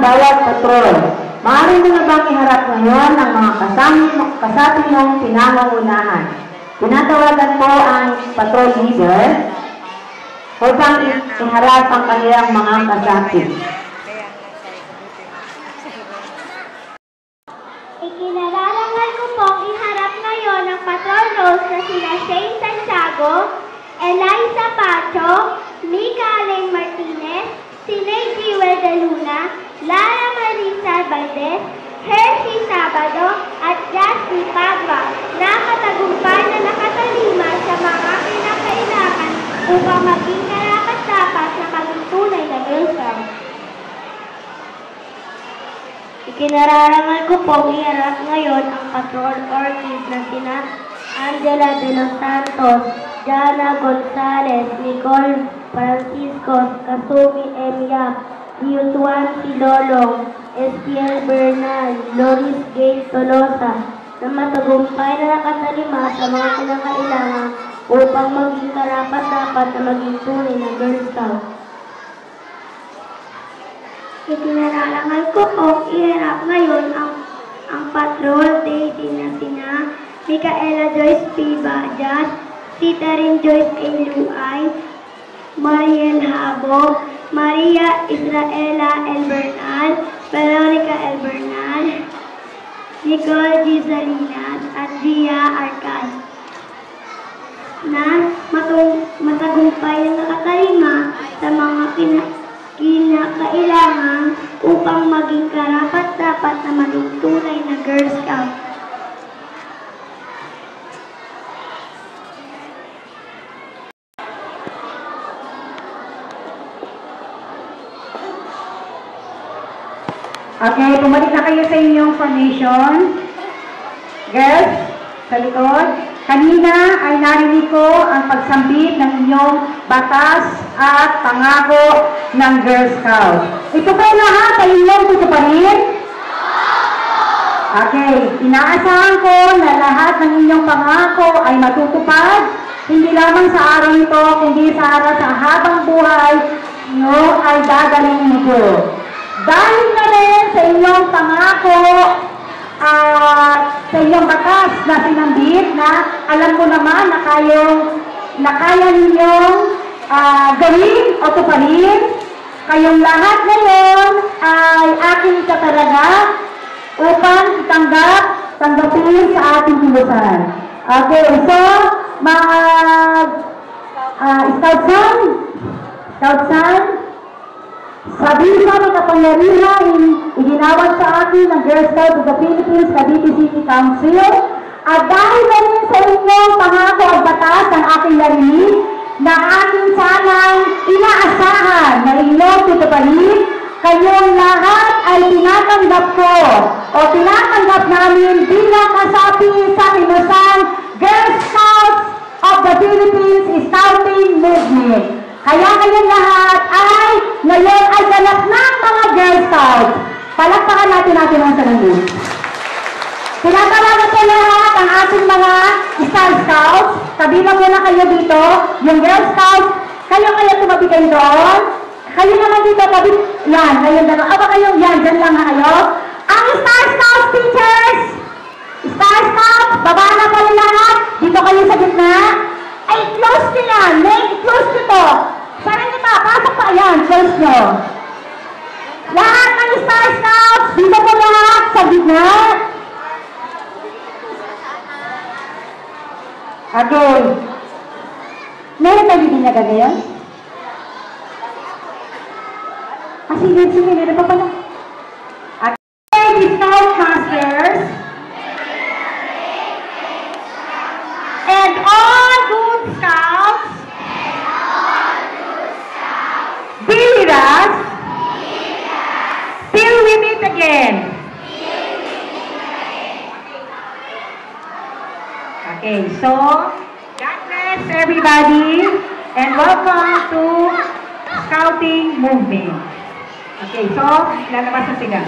bawat patrol. Maaari mo na bang iharap ngayon ang mga kasapi mong pinangungunahan? Tinatawagan po ang patrol leader upang iharap ang kanilang mga kasapi. Ikinararangal ko pong iharap ngayon ang patrol roles na sina Shane Santiago, Eliza Pacho, Mika Allen Martinez, Sinay Jewel de Luna, Lara Marisa Valdez, Hershey Sabado, at Jasmine Padua na matagumpay na nakatalima sa mga kinakailangan upang maging karapat-dapat na maging tunay na Girl Scout. Ikinararangal ko pong iharap ngayon ang patrol orchid na sina Angela de los Santos, Jana Gonzalez, Nicole Francisco, Kasumi M. Yap, Yutuan Silolong, Espiel Bernal, Loris Gay Tolosa, na matagumpay na nakatalima sa mga kinakailangan upang maging karapat-dapat na maging tunay na Girl Scout. Itinararangal ko pong iharap ngayon ang patrol daisy na sina Micaela Joyce P. Bajas, Sitarin Joyce A. Luay, Mariel Habo, Maria Israela El Bernal, Veronica El Bernal, Nicole G. Salinas, at Gia Arcad, na matagumpay na nakatalima sa mga kinakailangan upang maging karapat-dapat na maging tunay na Girl Scout. Okay, pumalik na kayo sa inyong formation. Girls, sa likod. Kanina ay narinig ko ang pagsambit ng inyong batas at pangako ng Girl Scout. Ito ba lahat ay inyong tutuparin? Okay, inaasahan ko na lahat ng inyong pangako ay matutupad, hindi lamang sa araw ito, kundi sa araw sa habang buhay nyo ay gagaling nito. Dahil na rin sa inyong pangako sa inyong batas na sinambit na alam ko naman na kaya ninyong gawin o tuparin, kayong lahat ngayon ay aking katalaga upang tanggapin sa ating kilusan. Okay, so Scout San, sabi sa mga kapangyarihan, iginawad sa akin ng Girl Scouts of the Philippines, Cavite City Council, at dahil na rin sa inyong pangako at batas ng aking narinig, na aking sanang inaasahan na inyong tutuparin, kayong lahat ay tinatanggap ko o tinatanggap namin bilang kasapi sa kilusang Girl Scouts of the Philippines Scouting Movement. Kaya kayong lahat ay ngayon ay ganap ng mga Girl Scouts. Palakpakan natin ang salamin. Tinatawagan ko lahat ang ating mga Star Scouts. Kabilang muna kayo dito, yung Girl Scouts. Kayo tumabi kayo doon. Kayo naman dito, tabi. Yan, kayo dalawa. Aba kayo, yan, dyan lang na kayo. Ang Star Scouts teachers! Star Scouts, baba na kayo lahat. Dito kayo sa gitna. Ay, close nyo yan. Close nyo to. Sarang nyo pa. Pasok pa. Ayan, close nyo. Lahat ng Star Scouts, dito po lahat sa gitna. Okay. Meron tayo din na gagayon? Sige, meron pa pala. Okay, Scout Masters. And all good Scouts, be with us till we meet again. Okay, so God bless everybody and welcome to Scouting Movement. Okay, so lalabas na sila.